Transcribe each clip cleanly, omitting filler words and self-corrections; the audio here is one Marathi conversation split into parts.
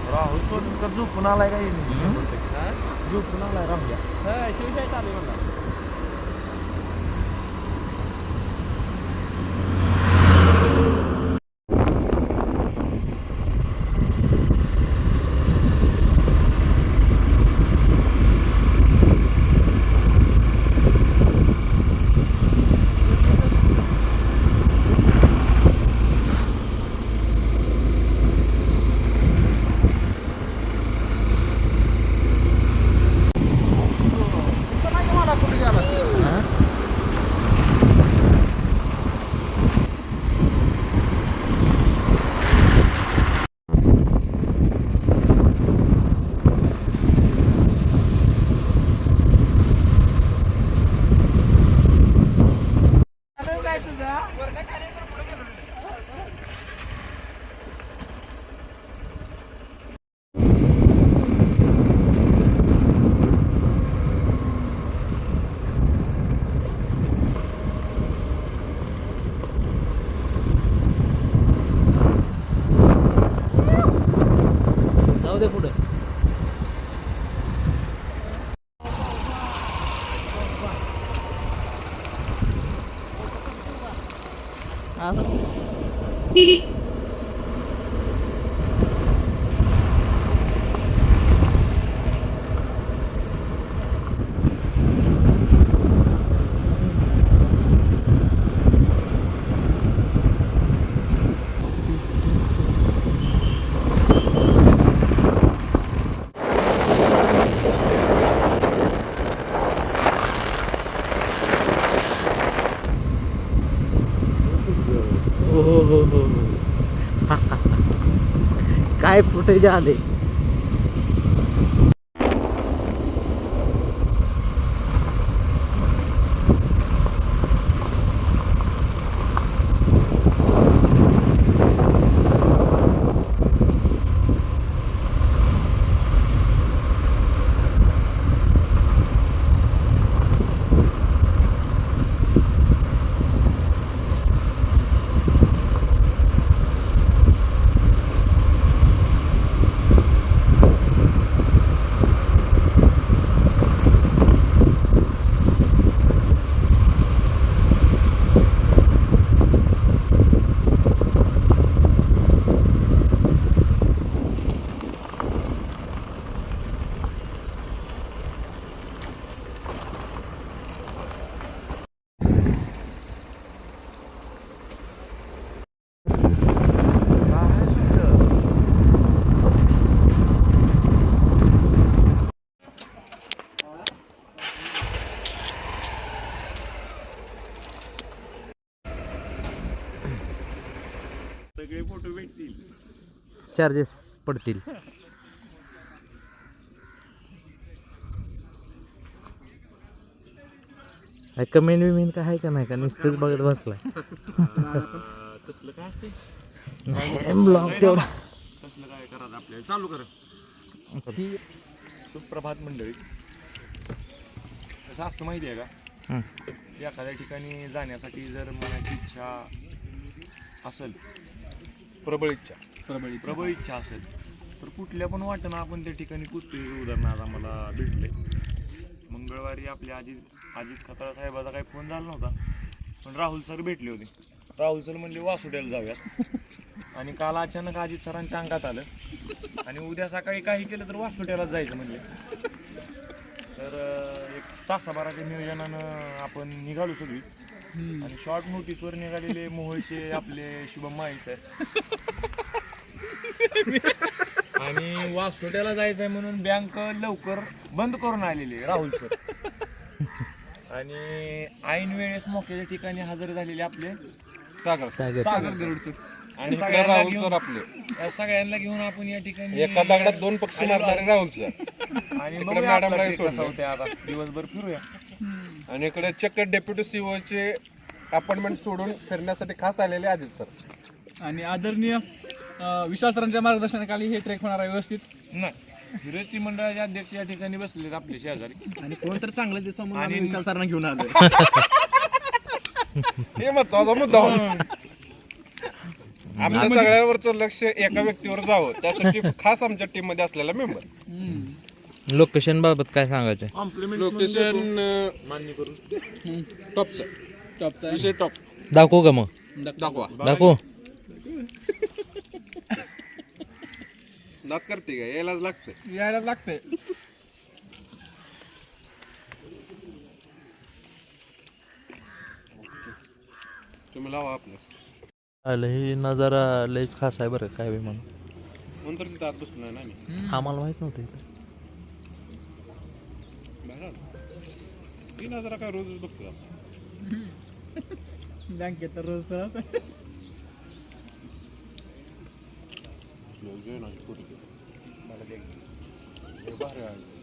राहुल तो झोपून आलाय का झोपून आलाय राहुल शिवशाही चालू म्हणला दे पुढे काय फुटेज आले सगळे फोटो भेटतील चार्जेस पडतील कमेंट विमेंट काय आहे का नाही का नुसतेच बघत बसलाय तसलं काय असते ब्लॉग तेवढा तसलं काय करा आपल्याला चालू करा ही सुप्रभात मंडळी कसं असतं माहिती आहे का एखाद्या ठिकाणी जाण्यासाठी जर मनाची इच्छा असेल प्रबळ इच्छा असेल तर कुठल्या पण वाटेनं आपण त्या ठिकाणी कुठे उदाहरणार्थ आम्हाला भेटले मंगळवारी आपल्या अजित खताळ साहेबाचा काही फोन झाला नव्हता पण राहुल सर भेटले होते राहुल सर म्हणले वासुट्याला जाऊयात आणि काल अचानक अजित सरांच्या अंगात आलं आणि उद्या सकाळी काही केलं तर वासुट्यालाच जायचं म्हणले तर एक तासाभराच्या नियोजनानं आपण निघालो सगळी आणि शॉर्ट नोटीसवर निघालेले मोहोळचे आपले शुभम माळी सर आणि वासोट्याला जायचंय म्हणून बँक लवकर बंद करून आलेले राहुल सर आणि ऐन वेळेस मोक्याच्या ठिकाणी हजर झालेले आपले सागर गरुड सर आणि राहुल सर आपले या सगळ्यांना घेऊन आपण या ठिकाणी एका दगडात 2 पक्षी मारणारे राहुल सर आणि इकडे बघूया मॅडमला आपला हे trip सोडलं. कसा होतोय आता दिवसभर फिरूया. आणि इकडे चक्क डेप्युटी सीओचे अपॉइंटमेंट सोडून फिरण्यासाठी खास आलेले अजित सर. आणि आदरणीय विशाल सरांच्या मार्गदर्शनाखाली हे ट्रेक होणार आहे व्यवस्थित. नाही फिरस्ती मंडळाचे अध्यक्ष या ठिकाणी बसलेत आपले शेजारी आणि कोण तर चांगलं दिसतं म्हणून आणि- आम्ही विशाल सरांना घेऊन आलो. हे महत्वाचा मुद्दा होता. आमच्या सगळ्यावरचं लक्ष एका व्यक्तीवर जावं त्यासाठी खास आमच्या टीम मध्ये असलेला मेंबर. लोकेशन बाबत काय सांगायचं? लोकेशन मान्य करून टॉपचा विषय टॉप दाखवू का मग? दाखवा. दाखवू. दात करते का यायलाच लागतं. यायला लागतंय. तुम्ही लावा आपलं आलं हे नजारा लयच खास आहे बरं काय बी म्हणून. म्हणून तर तिथं आत बसलो नाही ना मी. आम्हाला माहित नव्हतं इथं. ही नजरा काय रोजच बघतो आपण. बँकेत तर रोज तर भारी आहे.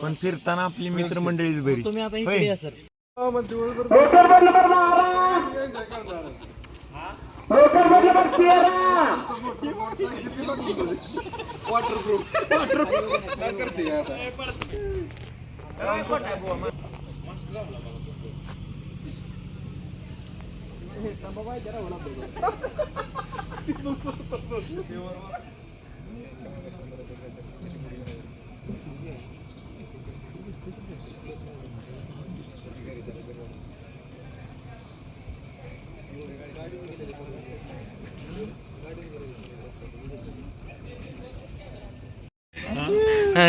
पण फिरताना आपली मित्रमंडळीच बरी. तुम्ही आता इकडे या सर.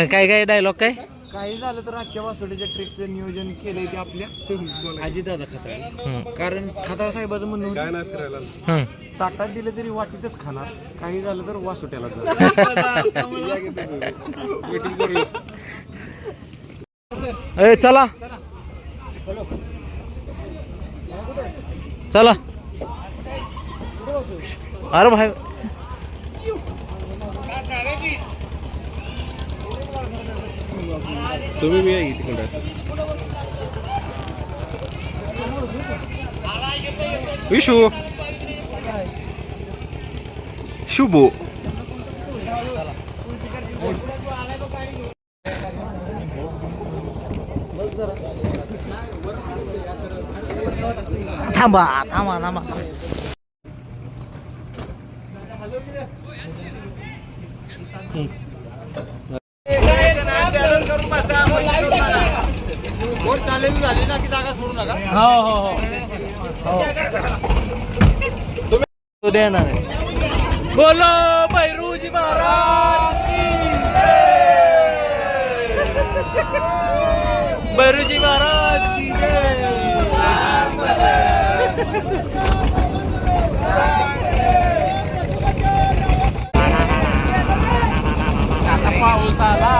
काय काय डायलॉग काय? काही झालं तर आजच्या वासोडीच्या ट्रिपचं नियोजन केलंय ते आपल्या अजितदादा खताळ. कारण खताळ साहेबाचं म्हणणं होतं, काय नाही फिरायला. ताटात दिलं तरी वाटीतच खाणार, काही झालं तर वासोट्याला ए चला चला. अरे भाई तुम्ही मी आहे तिकडे. विशू शुभो थांबा थांबा थांबा. हो हो हो तो देणार आहे. बोलो भैरूजी महाराज की जय. भैरूजी महाराज की जय. आता पाऊस आला.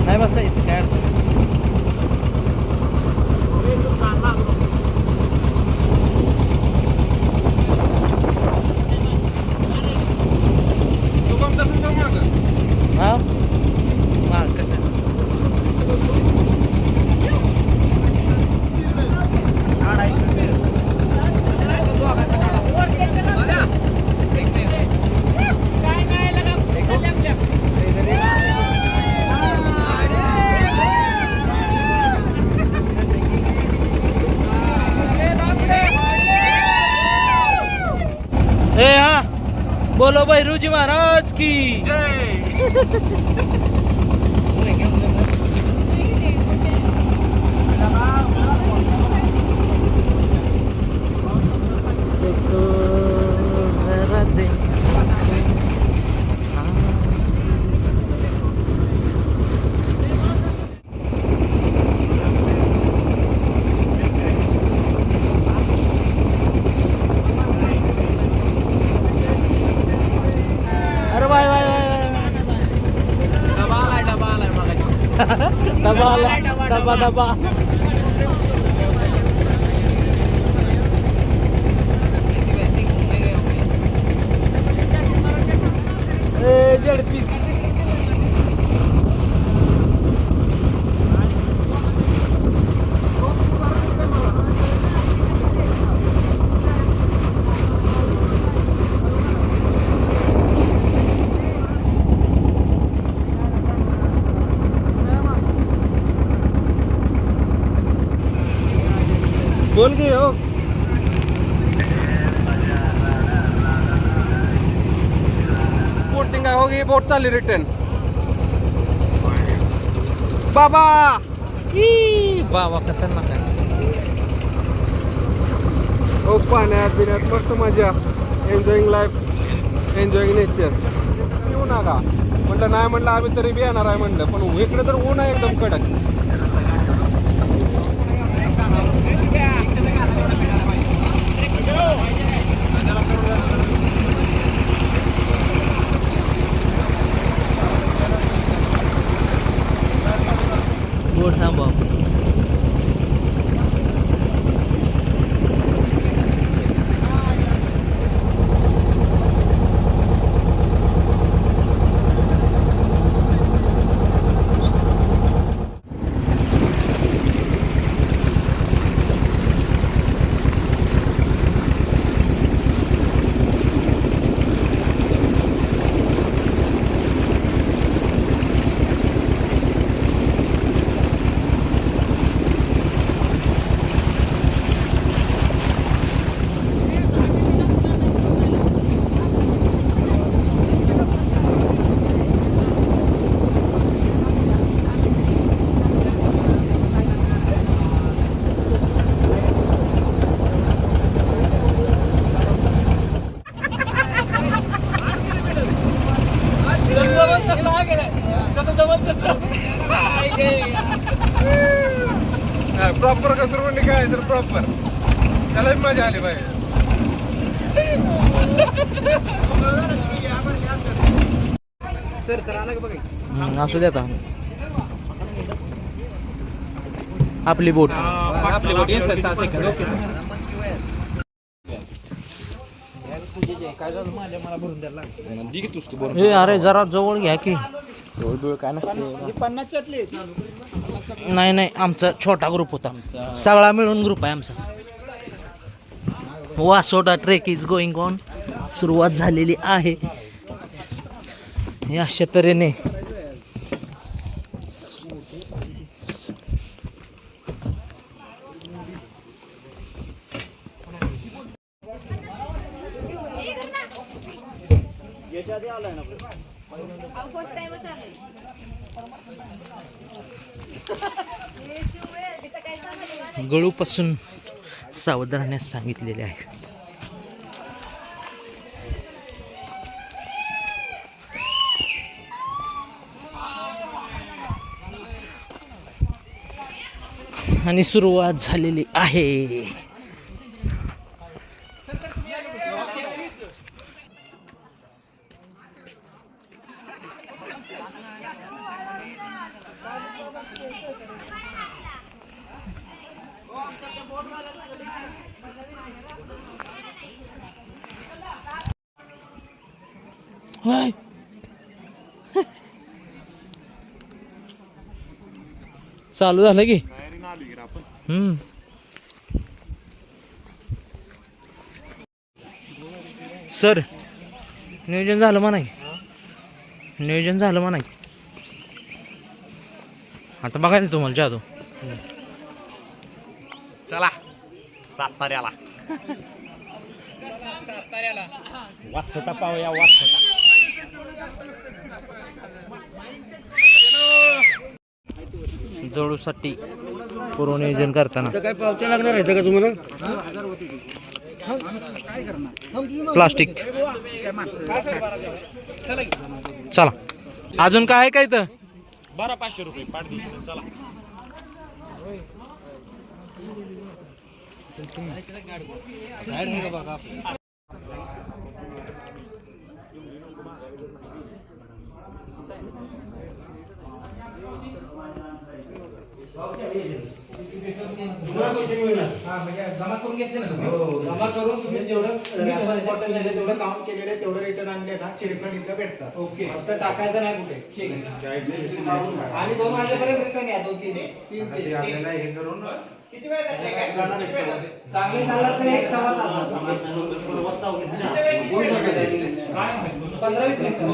नाही बस काय अडचण नाही. हा महाग कसं ए हा बोलो भैरूजी महाराज की डबा डबा बोल की हो बोटिंग आहे हो, बोट चालली रिटर्न. बाबा बाबा खतरनाक आहे हो, पाण्यात बिण्यात मस्त मजा. Enjoying life, enjoying nature. येऊ नका म्हटलं, नाही म्हटलं आम्ही तरी बी येणार आहे म्हटलं, पण इकडे तर ऊन आहे एकदम कडक. बोट थांबवा प्रॉपर कसं म्हणजे काय तर प्रॉपर त्याला मजा आली पाहिजे. असू द्या आता आपली बोट हे अरे जरा जवळ घ्या की नाही नाही आमचा छोटा ग्रुप होता सगळा मिळून ग्रुप आहे आमचा. Vasota trek is going on. सुरुवात झालेली आहे अशा तऱ्हेने. गळूपासून सावध राहण्यास सांगितलेले आहे. आणि सुरुवात झालेली आहे. होय. चालू झालं की सर नियोजन झालं म्हणा नियोजन झालं म्हणा आता बघायचं तुम्हाला जादू. चला साताऱ्याला वासोटा पाहूया वासोटा. जळूसाठी पूर्व नियोजन करताना काय पावत्या लागणार आहे का तुम्हाला? प्लास्टिक चला अजून काय आहे काय तर 12,500 रुपये पाठ दिवशी. चला जमा करून घेतले ना तुम्ही जमा करून तुम्ही जेवढं बॉटल नेले तेवढं काउंट केलेले तेवढं रिटर्न आणले ना चिरफंड इथं भेटतात. ओके. फक्त टाकायचं नाही कुठे. ठीक आहे. आणि 2 वाजेपर्यंत रिटर्न या 2-3 ते आपल्याला हे करून किती वेळ लागले काय? चांगले चालत तर 1-1.25 तास 15-20 मिनिटं